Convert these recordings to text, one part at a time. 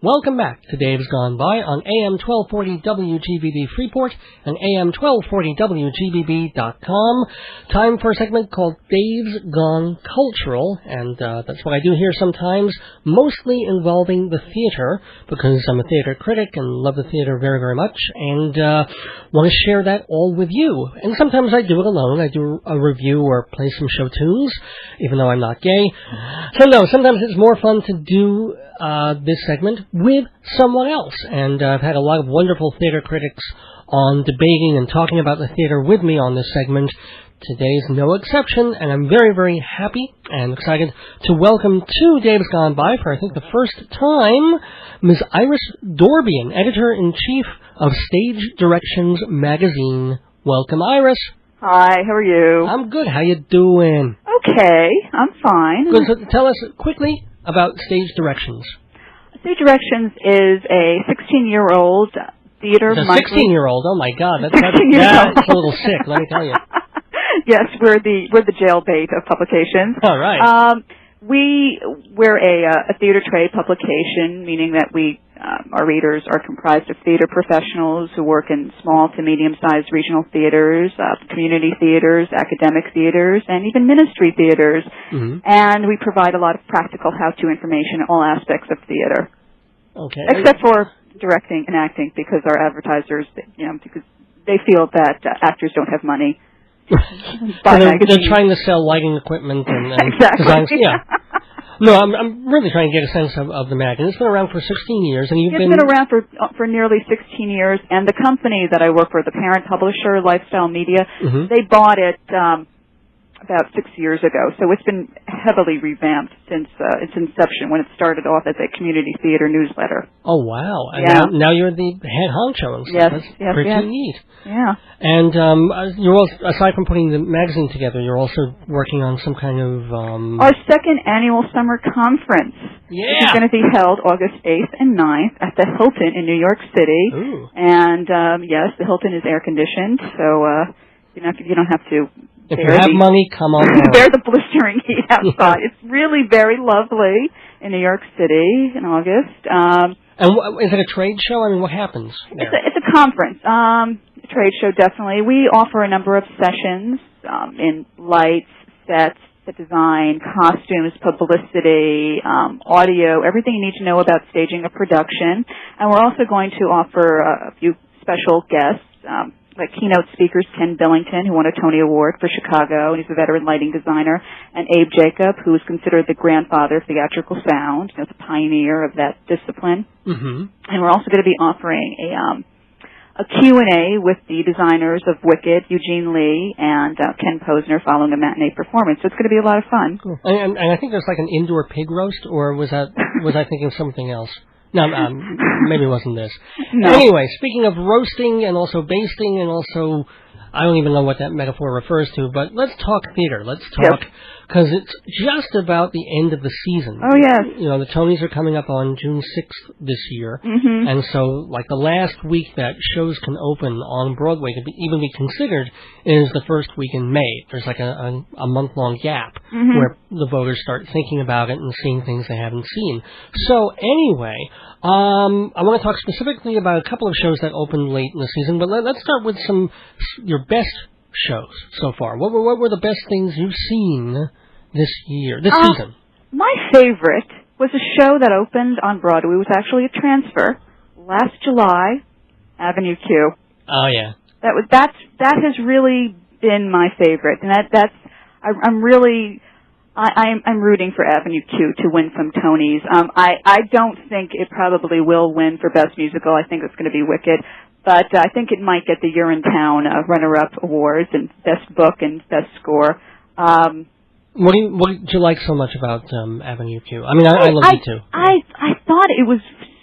Welcome back to Dave's Gone By on AM 1240 WGBB Freeport and AM 1240 WGBB.com. Time for a segment called Dave's Gone Cultural, and that's what I do here sometimes, mostly involving the theater, because I'm a theater critic and love the theater very, very much, and want to share that all with you. And sometimes I do it alone. I do a review or play some show tunes, even though I'm not gay. So no, sometimes it's more fun to do this segment with someone else, and I've had a lot of wonderful theater critics on debating and talking about the theater with me on this segment. Today's no exception, and I'm very, very happy and excited to welcome to Dave's Gone By for I think the first time, Ms. Iris Dorbian, Editor-in-Chief of Stage Directions magazine. Welcome, Iris. Hi, how are you? I'm good. How you doing? Okay, I'm fine. Good. So tell us quickly about Stage Directions. Stage Directions is a 16-year-old theater. It's a 16-year-old. Oh my God, that's a little sick. Let me tell you. Yes, we're the jailbait of publications. All right. We're a theater trade publication, meaning that our readers are comprised of theater professionals who work in small to medium-sized regional theaters, community theaters, academic theaters, and even ministry theaters. Mm-hmm. And we provide a lot of practical how-to information in all aspects of theater. Okay. Except for directing and acting, because our advertisers, because they feel that actors don't have money. So they're trying to sell lighting equipment and exactly. designs. Yeah. No, I'm really trying to get a sense of the magazine. It's been around for 16 years, and It's been around for nearly 16 years. And the company that I work for, the parent publisher, Lifestyle Media, mm-hmm. they bought it about 6 years ago. So it's been heavily revamped since its inception, when it started off as a community theater newsletter. Oh wow! And yeah. now you're the head honcho. So yes, that's pretty neat. Yeah. And you're also, aside from putting the magazine together, you're also working on some kind of our second annual summer conference. Yeah. Which is going to be held August 8th and 9th at the Hilton in New York City. Ooh. And yes, the Hilton is air conditioned, so you don't have to. If you have money, come on down. Bear the blistering heat outside. It's really very lovely in New York City in August. And is it a trade show? I mean, what happens there? It's a conference. A trade show, definitely. We offer a number of sessions in lights, sets, set design, costumes, publicity, audio, everything you need to know about staging a production. And we're also going to offer a few special guests, like keynote speakers, Ken Billington, who won a Tony Award for Chicago, and he's a veteran lighting designer, and Abe Jacob, who is considered the grandfather of theatrical sound, the pioneer of that discipline. Mm-hmm. And we're also going to be offering a Q&A with the designers of Wicked, Eugene Lee, and Ken Posner, following a matinee performance. So it's going to be a lot of fun. Cool. And I think there's like an indoor pig roast, or was I thinking of something else? No, maybe it wasn't this. No. Anyway, speaking of roasting and also basting and also, I don't even know what that metaphor refers to, but let's talk theater. Let's talk, because it's just about the end of the season. Oh, yes. You know, the Tonys are coming up on June 6th this year, mm-hmm. and so, like, the last week that shows can open on Broadway to even be considered is the first week in May. There's like a month-long gap mm-hmm. where the voters start thinking about it and seeing things they haven't seen. So, anyway, I want to talk specifically about a couple of shows that opened late in the season, but let's start with your best shows so far. What were the best things you've seen this season? My favorite was a show that opened on Broadway. It was actually a transfer last July, Avenue Q. Oh yeah. That has really been my favorite, and I'm rooting for Avenue Q to win some Tonys. I don't think it probably will win for Best Musical. I think it's going to be Wicked. But I think it might get the Urinetown runner-up awards and Best Book and Best Score. What did you like so much about Avenue Q? I mean, I love it too. I thought it was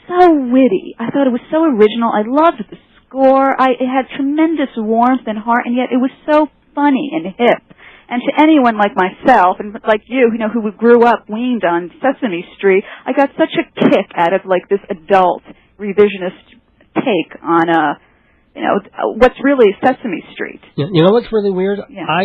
so witty. I thought it was so original. I loved the score. It had tremendous warmth and heart, and yet it was so funny and hip. And to anyone like myself, and like you, who grew up weaned on Sesame Street, I got such a kick out of like this adult revisionist take on what's really Sesame Street. You know what's really weird? Yeah. I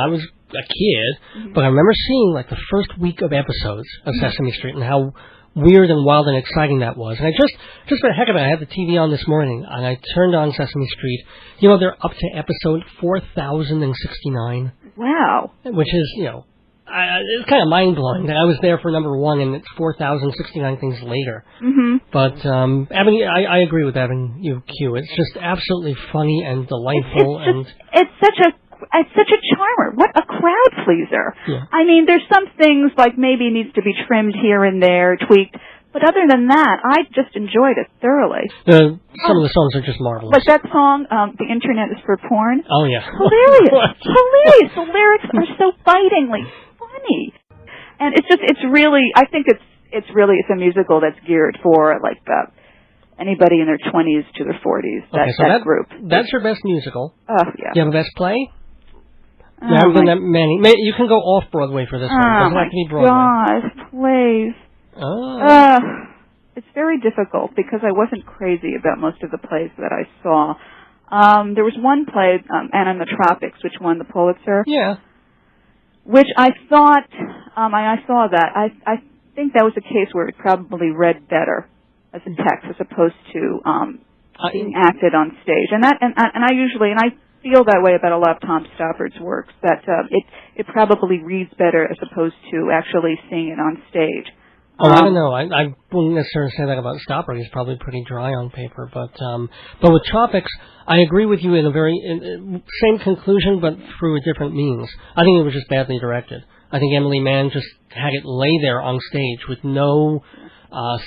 was a kid, mm-hmm. but I remember seeing like the first week of episodes of mm-hmm. Sesame Street and how weird and wild and exciting that was. And I just for the heck of it, I had the TV on this morning, and I turned on Sesame Street. You know, they're up to episode 4069. Wow. Which is, you know, it's kind of mind-blowing that I was there for number one, and it's 4069 things later. Mm-hmm. But, I agree with Evan, Q. It's just absolutely funny and delightful. It's such a charmer. What a crowd pleaser. Yeah. I mean, there's some things like maybe needs to be trimmed here and there, tweaked. But other than that, I just enjoyed it thoroughly. Some of the songs are just marvelous. Like that song, The Internet is for Porn. Oh, yeah. Hilarious. Hilarious. The lyrics are so bitingly funny. And it's really, I think it's a musical that's geared for, like, anybody in their 20s to their 40s, that group. That's your best musical. Oh, yeah. Do you have a best play? There haven't been that many. You can go off-Broadway for this one. It doesn't have to be Broadway. Oh, my God, plays. Oh. It's very difficult because I wasn't crazy about most of the plays that I saw. There was one play, Anna in the Tropics, which won the Pulitzer. Yeah. Which I thought, I saw that. I think that was a case where it probably read better as a text as opposed to being acted on stage. And I feel that way about a lot of Tom Stoppard's works, that it probably reads better as opposed to actually seeing it on stage. Oh, I don't know. I wouldn't necessarily say that about Stoppard. He's probably pretty dry on paper. But with Tropics, I agree with you in a very same conclusion, but through a different means. I think it was just badly directed. I think Emily Mann just had it lay there on stage with no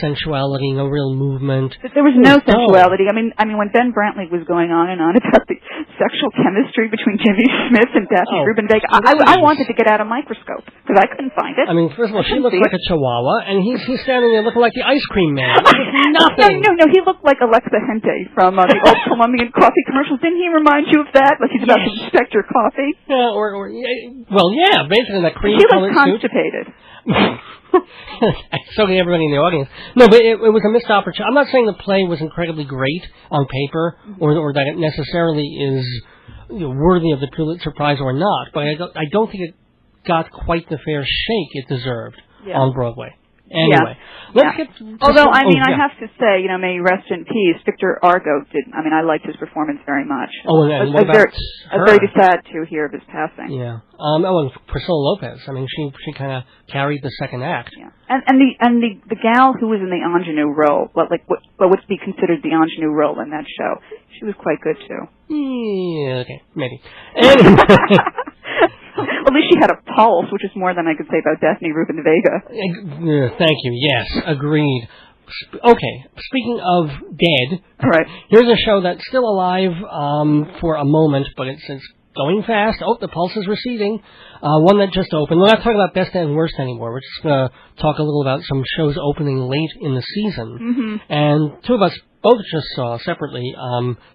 sensuality, no real movement. But there was no sensuality. I mean, when Ben Brantley was going on and on about the sexual chemistry between Jimmy Smith and Daphne Rubin-Vega, I wanted to get out a microscope because I couldn't find it. I mean, first of all, she looks like a chihuahua, and he's standing there looking like the ice cream man. Nothing. No, he looked like Alexa Hente from the old Colombian coffee commercials. Didn't he remind you of that? Like he's about to inspect your coffee? Yeah, basically that cream-colored suit. He was constipated. So did everybody in the audience. No, but it was a missed opportunity. I'm not saying the play was incredibly great on paper, or that it necessarily is worthy of the Pulitzer Prize or not, but I don't think it got quite the fair shake it deserved on Broadway. Anyway, let's get. Although I have to say, may he rest in peace. Victor Argo I liked his performance very much. Oh, and what about her? I was very sad to hear of his passing. Yeah. And Priscilla Lopez. I mean, she kind of carried the second act. Yeah. And the gal who was in the ingenue role, what would be considered the ingenue role in that show, she was quite good too. Yeah. Okay. Maybe. Anyway. At least she had a pulse, which is more than I could say about Daphne Rubin-Vega. Thank you. Yes, agreed. Okay, speaking of dead, right. Here's a show that's still alive for a moment, but it's going fast. Oh, the pulse is receding. One that just opened. We're not talking about best and worst anymore. We're just going to talk a little about some shows opening late in the season. Mm-hmm. And two of us both just saw separately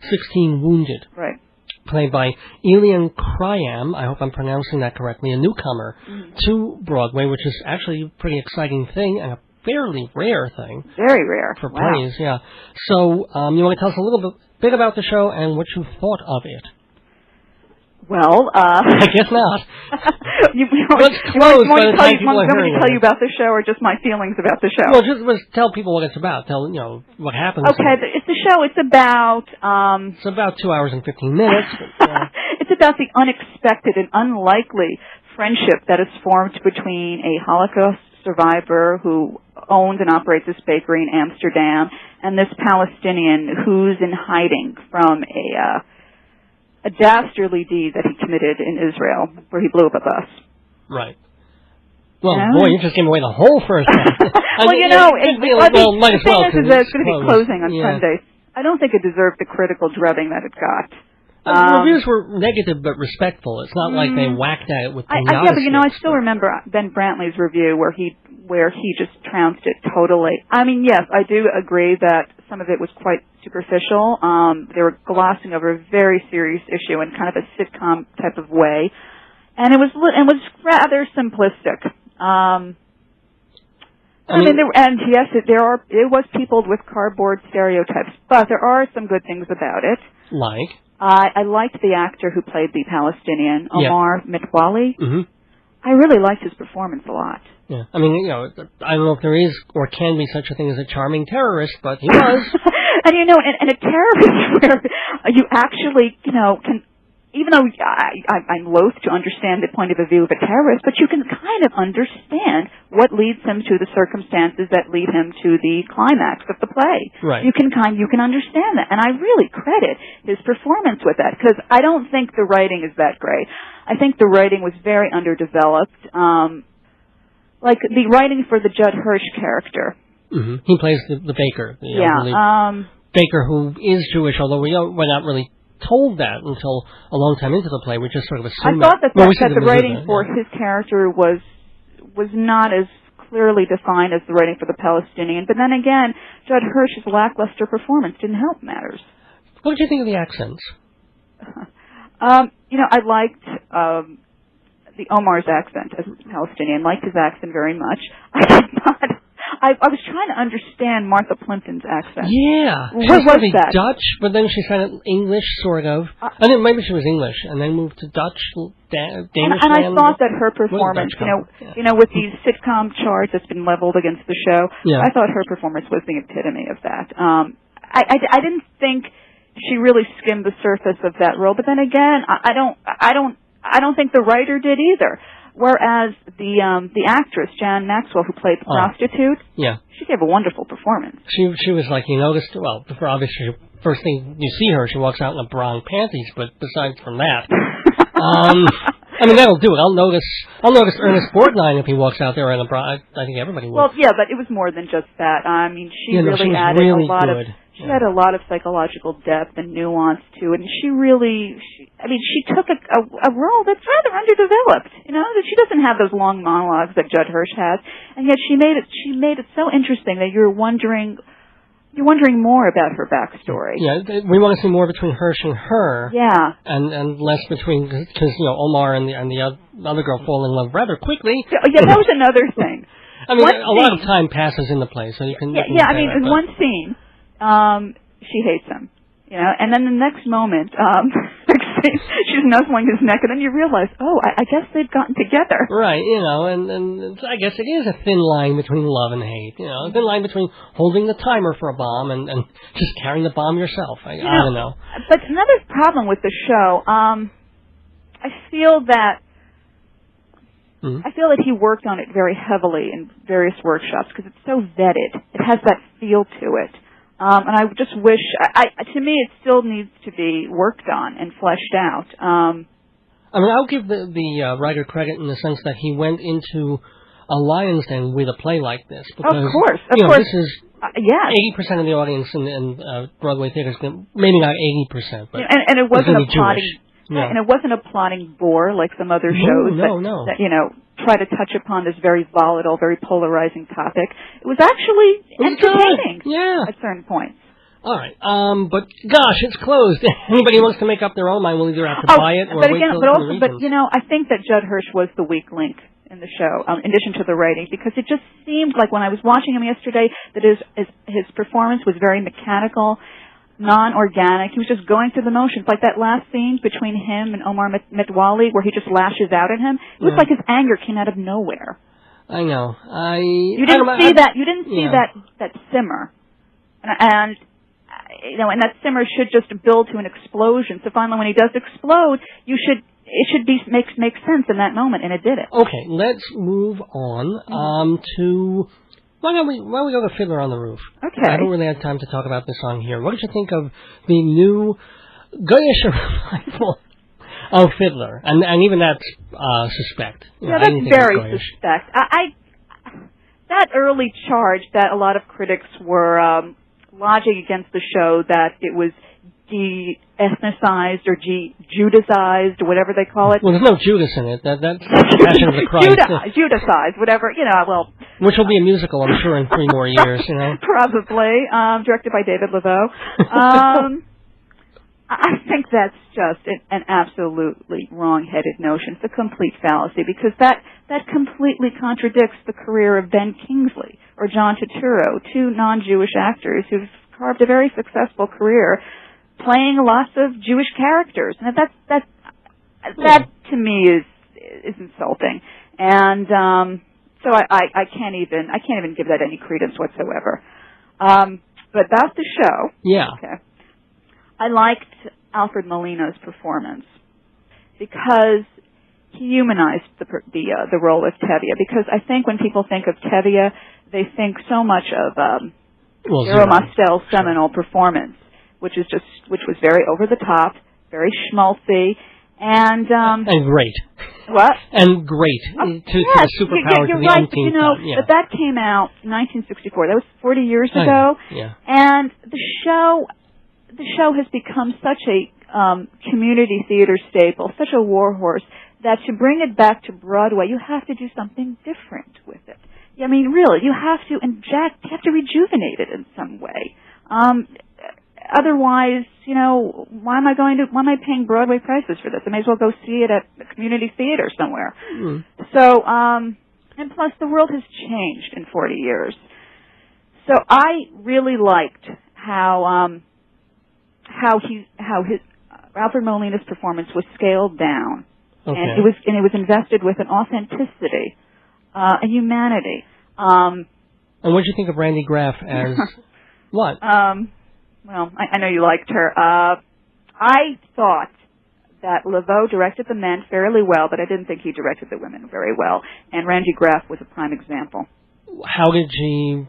16 Wounded. Right. Played by Elian Kryam, I hope I'm pronouncing that correctly, a newcomer to Broadway, which is actually a pretty exciting thing and a fairly rare thing. Very rare. For plays, yeah. So, you want to tell us a little bit about the show and what you thought of it? Well, I guess not. you Let's close by the time people are hearing it. Want me to tell you about the show or just my feelings about the show? Well, just tell people what it's about. Tell, what happens. Okay, it's the show. It's about... it's about 2 hours and 15 minutes. It's about the unexpected and unlikely friendship that is formed between a Holocaust survivor who owns and operates this bakery in Amsterdam and this Palestinian who's in hiding from a dastardly deed that he committed in Israel, where he blew up a bus. Right. Well, boy, you just gave away the whole first half. Might as well. The thing is, it's going to be closing on Sunday. I don't think it deserved the critical drubbing that it got. The reviews were negative but respectful. It's not like they whacked at it with the yeah, but I still remember Ben Brantley's review where he just trounced it totally. I mean, yes, I do agree that some of it was quite superficial. They were glossing over a very serious issue in kind of a sitcom type of way, and it was rather simplistic. It was peopled with cardboard stereotypes, but there are some good things about it. Like? I liked the actor who played the Palestinian, Omar Mitwali. Mm-hmm. I really liked his performance a lot. Yeah. I mean, you know, I don't know if there is or can be such a thing as a charming terrorist, but he was. And, you know, and a terrorist where you actually, you know, can, even though I'm loath to understand the point of view of a terrorist, but you can kind of understand what leads him to the circumstances that lead him to the climax of the play. Right. You can understand that. And I really credit his performance with that, because I don't think the writing is that great. I think the writing was very underdeveloped. Like the writing for the Judd Hirsch character. Mm-hmm. He plays the baker. Baker who is Jewish, although we're not really told that until a long time into the play. We just sort of assume I thought that the writing for his character was not as clearly defined as the writing for the Palestinian. But then again, Judd Hirsch's lackluster performance didn't help matters. What did you think of the accents? You know, I liked the Omar's accent as a Palestinian. Liked his accent very much. I did not. I was trying to understand Martha Plimpton's accent. Yeah. What was that? Dutch, but then she sounded English, sort of. I think maybe she was English, and then moved to Dutch, Danish. And I thought that her performance, you know, with these sitcom charts that's been leveled against the show, I thought her performance was the epitome of that. I didn't think she really skimmed the surface of that role, but then again, I don't think the writer did either. Whereas the actress, Jan Maxwell, who played the prostitute, she gave a wonderful performance. She was like, you noticed, well, for obviously, first thing you see her, she walks out in a bra and panties, but besides from that, I mean, that'll do it. I'll notice Ernest Borgnine if he walks out there in a bra. I think everybody would. Well, yeah, but it was more than just that. I mean, she really added a lot of... She had a lot of psychological depth and nuance to it, and she took a role that's rather underdeveloped. You know, that she doesn't have those long monologues that Judd Hirsch has, and yet she made it so interesting that you're wondering more about her backstory. Yeah, we want to see more between Hirsch and her. Yeah, and less between, because Omar and the other girl fall in love rather quickly. Yeah, that was another thing. I mean, a lot of time passes in the play, so you can. I mean, in one scene. She hates him, you know, and then the next moment, she's nuzzling his neck, and then you realize, I guess they've gotten together. Right, you know, and I guess it is a thin line between love and hate, you know, a thin line between holding the timer for a bomb and just carrying the bomb yourself. I don't know. But another problem with the show, I feel that he worked on it very heavily in various workshops because it's so vetted. It has that feel to it. And I just wish, to me, it still needs to be worked on and fleshed out. I mean, I'll give the writer credit in the sense that he went into a lion's den with a play like this. Because, of course. This is 80% of the audience in Broadway theaters, maybe not 80%, but and it wasn't a plotting. Yeah. And it wasn't a plotting bore like some other shows that you know, try to touch upon this very volatile, very polarizing topic. It was actually entertaining at certain points. All right. But gosh, it's closed. Anybody wants to make up their own mind will either have to buy it or wait till the But you know, I think that Judd Hirsch was the weak link in the show, in addition to the writing, because it just seemed like when I was watching him yesterday that his performance was very mechanical, non-organic. He was just going through the motions. Like that last scene between him and Omar Metwali where he just lashes out at him. It was like his anger came out of nowhere. I know. You didn't see that. You didn't see that simmer. And you know, and that simmer should just build to an explosion. So finally when he does explode, it should make sense in that moment, and it didn't. Okay, let's move on to... Why don't we go to Fiddler on the Roof? Okay. I don't really have time to talk about this song here. What did you think of the new Goyish revival of Fiddler? And even that's suspect. That's very suspect. That early charge that a lot of critics were lodging against the show, that it was de-ethnicized or Judicized or whatever they call it. Well, there's no Judas in it. That's Passion of the Christ. Judicized, whatever, you know, well... Which will be a musical, I'm sure, in 3 more years, you know. Probably, directed by David Laveau. I think that's just an absolutely wrong-headed notion. It's a complete fallacy, because that completely contradicts the career of Ben Kingsley or John Turturro, 2 non-Jewish actors who've carved a very successful career playing lots of Jewish characters. And that to me is insulting. And So I can't even give that any credence whatsoever. But about the show. Yeah. Okay. I liked Alfred Molina's performance because he humanized the role of Tevye. Because I think when people think of Tevye, they think so much of Zero Mostel's seminal performance, which was very over the top, very schmaltzy, and great. What? And great to yes, superpowers you're of the right, umpteenth but time. Yeah. but that came out in 1964. That was 40 years ago. Yeah. And the show has become such a community theater staple, such a warhorse, that to bring it back to Broadway, you have to do something different with it. I mean, really, you have to rejuvenate it in some way. Otherwise, why am I paying Broadway prices for this? I may as well go see it at a community theater somewhere. Mm. So, and plus the world has changed in 40 years. So I really liked how Alfred Molina's performance was scaled down. Okay. And it was invested with an authenticity, a humanity. And what did you think of Randy Graff as what? Well, I know you liked her. I thought that Laveau directed the men fairly well, but I didn't think he directed the women very well. And Randy Graff was a prime example. How did she?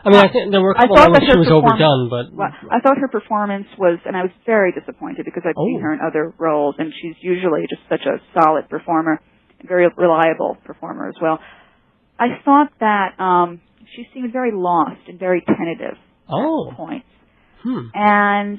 I mean, I think there were a couple of moments she was overdone, but well, I thought her performance was, and I was very disappointed because I've seen her in other roles, and she's usually just such a solid performer, and very reliable performer as well. I thought that she seemed very lost and very tentative at points. And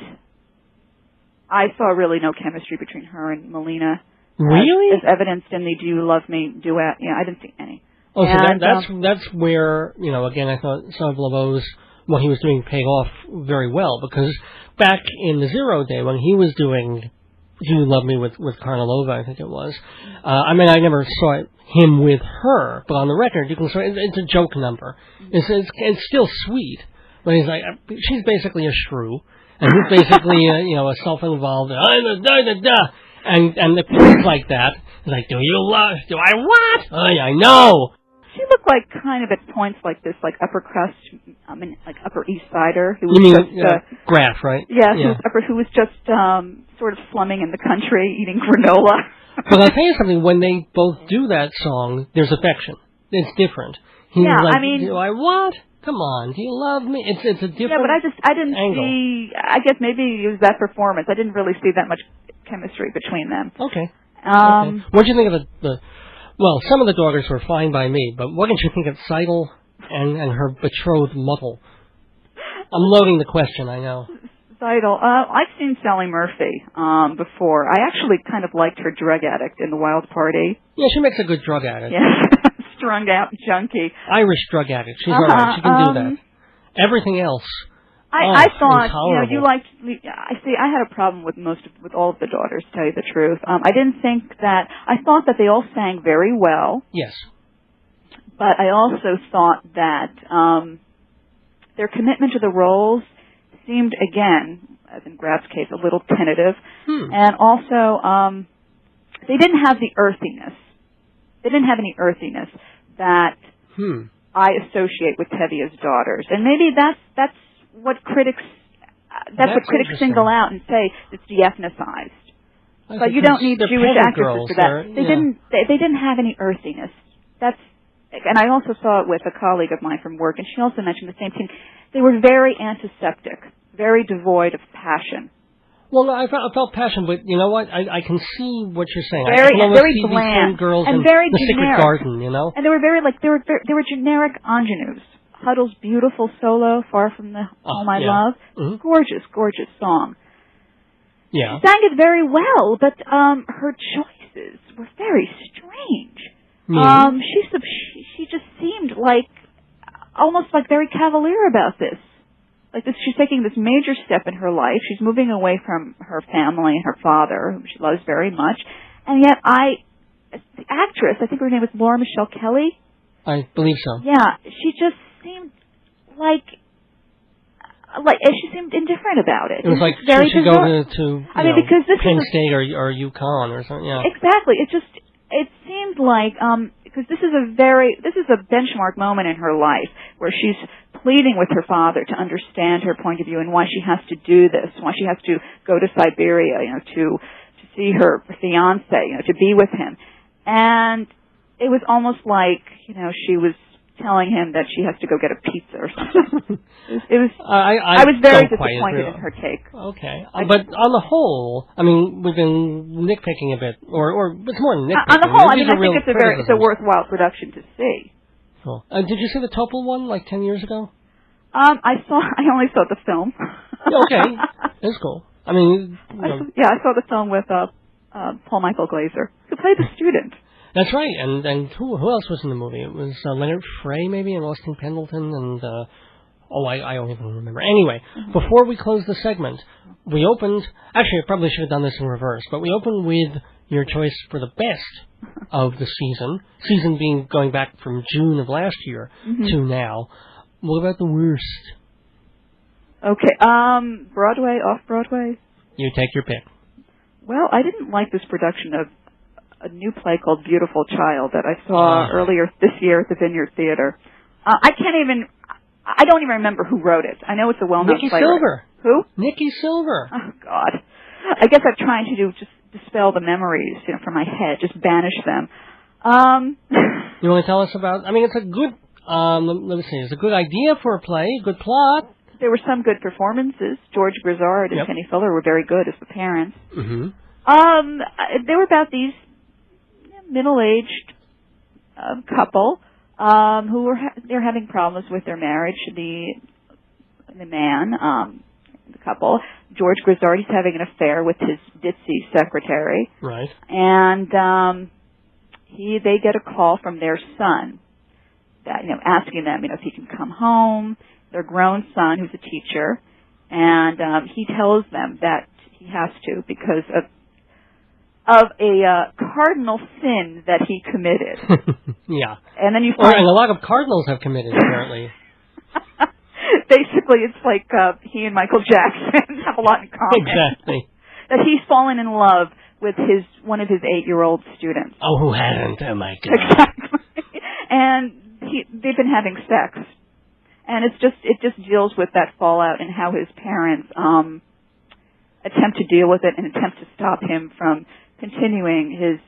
I saw really no chemistry between her and Molina. Really? As evidenced in the Do You Love Me duet. Yeah, I didn't see any. Oh, so that's where, again, I thought some of Laveau's, what he was doing paid off very well, because back in the Zero day, when he was doing Do You Love Me with Karnalova, I think it was, I mean, I never saw him with her, but on the record, you can say it's a joke number. It's still sweet. But he's like, she's basically a shrew, and he's basically a self-involved, and the things like that. He's like, do I what? Oh, yeah, I know. She looked like kind of at points like this, like upper crust, like Upper East Sider. Who was you mean Graff, right? Yeah, who was just sort of slumming in the country, eating granola. But I'll tell you something, when they both do that song, there's affection. It's different. He's like, I mean, do I what? Come on, do you love me? It's a different Yeah, but I didn't angle. see, I guess maybe it was that performance. I didn't really see that much chemistry between them. Okay. What did you think of well, some of the daughters were fine by me, but what did you think of Seidel and her betrothed Muttle? I'm loading the question, I know. Seidel, I've seen Sally Murphy before. I actually kind of liked her drug addict in The Wild Party. Yeah, she makes a good drug addict. Yeah. Strung out junkie. Irish drug addict. She's all right. She can do that. Everything else. I thought, you liked. I had a problem with all of the daughters, to tell you the truth. I didn't think that. I thought that they all sang very well. Yes. But I also thought that their commitment to the roles seemed, again, as in Graff's case, a little tentative, and also they didn't have the earthiness. They didn't have any earthiness that I associate with Tevye's daughters, and maybe that's what critics single out and say it's de-ethnicized. But you don't need Jewish actresses for that. They didn't have any earthiness. And I also saw it with a colleague of mine from work, and she also mentioned the same thing. They were very antiseptic, very devoid of passion. Well, no, I felt passion, but you know what? I can see what you're saying. Very see bland these girls and in very the generic. Secret Garden, And they were they were generic ingenues. Huddle's beautiful solo, "Far from the Home I Love," gorgeous, gorgeous song. Yeah, she sang it very well, but her choices were very strange. She just seemed like almost like very cavalier about this. Like this, she's taking this major step in her life. She's moving away from her family and her father, whom she loves very much. And yet the actress, I think her name was Laura Michelle Kelly. I believe so. Yeah, she just seemed like she seemed indifferent about it. It was like very she should go to because this Penn State or UConn or something. Yeah, exactly. It seemed like because this is a benchmark moment in her life where she's pleading with her father to understand her point of view and why she has to do this, why she has to go to Siberia, to see her fiance, to be with him. And it was almost like, she was telling him that she has to go get a pizza or something. I was very disappointed in her take. Okay. But on the whole, we've been nitpicking a bit, or it's more than nitpicking. On the whole, I think it's a worthwhile production to see. Cool. Did you see the Topol one like 10 years ago? I only saw the film. Okay. It's cool. I saw the film with Paul Michael Glaser, who played the student. That's right, and who else was in the movie? It was Leonard Frey, maybe, and Austin Pendleton, and, I don't even remember. Anyway, before we close the segment, we opened, actually I probably should have done this in reverse, but we opened with your choice for the best of the season being going back from June of last year to now. What about the worst? Okay, Broadway, off-Broadway? You take your pick. Well, I didn't like this production of a new play called Beautiful Child that I saw earlier this year at the Vineyard Theater. I don't even remember who wrote it. I know it's a well-known Nikki playwright. Silver. Who? Nikki Silver. Oh, God. I guess I'm trying to just dispel the memories, from my head, just banish them. You want to tell us about, it's a good, let me see, it's a good idea for a play, good plot. There were some good performances. George Grizzard and Penny Fuller were very good as the parents. Mm-hmm. They were about these middle-aged couple who they're having problems with their marriage. The man, the couple, George Grizzard, he's having an affair with his ditzy secretary. Right. And they get a call from their son, that asking them, if he can come home. Their grown son, who's a teacher, and he tells them that he has to because of a cardinal sin that he committed. Yeah. And then you find... and a lot of cardinals have committed, apparently. Basically, it's like he and Michael Jackson have a lot in common. Exactly. That he's fallen in love with one of his 8-year-old students. Oh, who hasn't? Oh, my God. Exactly. And they've been having sex. And it just deals with that fallout and how his parents attempt to deal with it and attempt to stop him from continuing his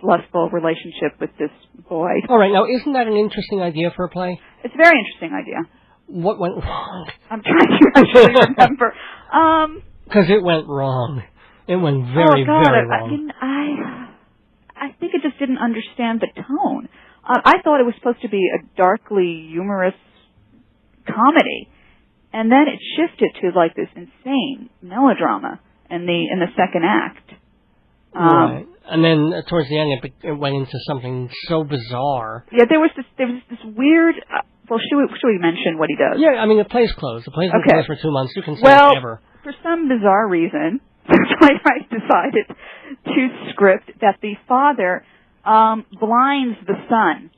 lustful relationship with this boy. All right, now isn't that an interesting idea for a play? It's a very interesting idea. What went wrong? I'm trying to actually remember. Because it went wrong. It went very, very wrong. I think it just didn't understand the tone. I thought it was supposed to be a darkly humorous comedy, and then it shifted to like this insane melodrama in the second act. Right. And then towards the end, it went into something so bizarre. Yeah, there was this weird. Well, should we mention what he does? Yeah, the play's closed. The play's been closed for 2 months. You can say ever. For some bizarre reason, the playwright decided to script that the father blinds the son.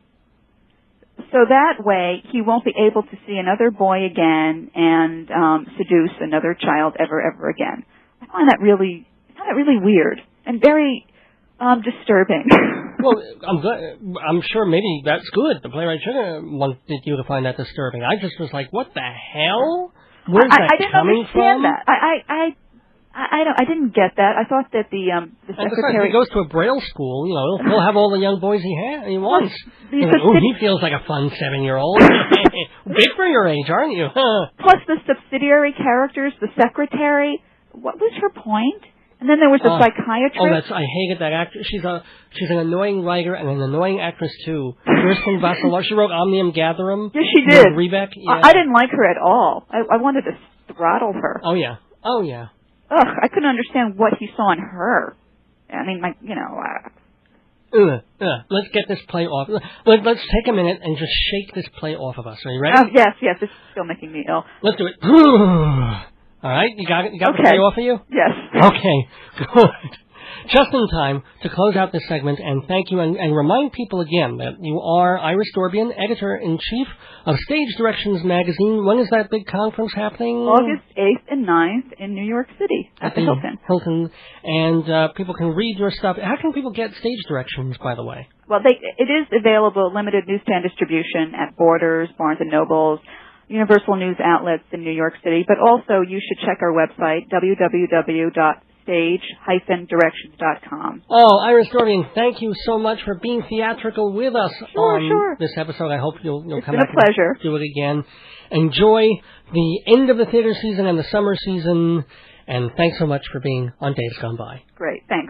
So that way, he won't be able to see another boy again and seduce another child ever again. I find that really weird and very disturbing. Well, I'm sure maybe that's good. The playwright should have wanted you to find that disturbing. I just was like, what the hell? Where's that coming from? I didn't understand that. I didn't get that. I thought that the secretary... He goes to a Braille school, he'll have all the young boys he wants. He feels like a fun 7-year-old. Big for your age, aren't you? Plus the subsidiary characters, the secretary. What was her point? And then there was the psychiatrist. I hated that actress. She's an annoying writer and an annoying actress too. Kirsten Vassalaro. She wrote Omnium Gatherum. Yes, she did. Rebeck. Yeah. I didn't like her at all. I wanted to throttle her. Oh yeah. Ugh, I couldn't understand what he saw in her. Let's get this play off. Let's take a minute and just shake this play off of us. Are you ready? Oh, yes, it's still making me ill. Let's do it. All right, you got the play off of you? Yes. Okay, good. Just in time to close out this segment, and thank you, and remind people again that you are Iris Dorbian, Editor-in-Chief of Stage Directions Magazine. When is that big conference happening? August 8th and 9th in New York City at the Hilton. Hilton, and people can read your stuff. How can people get Stage Directions, by the way? Well, it is available, limited newsstand distribution at Borders, Barnes & Nobles, Universal News outlets in New York City, but also you should check our website, www.stage-directions.com. Oh, Iris Dorbian, thank you so much for being theatrical with us on this episode. I hope you'll come back and do it again. Enjoy the end of the theater season and the summer season, and thanks so much for being on Dave's Gone By. Great, thanks.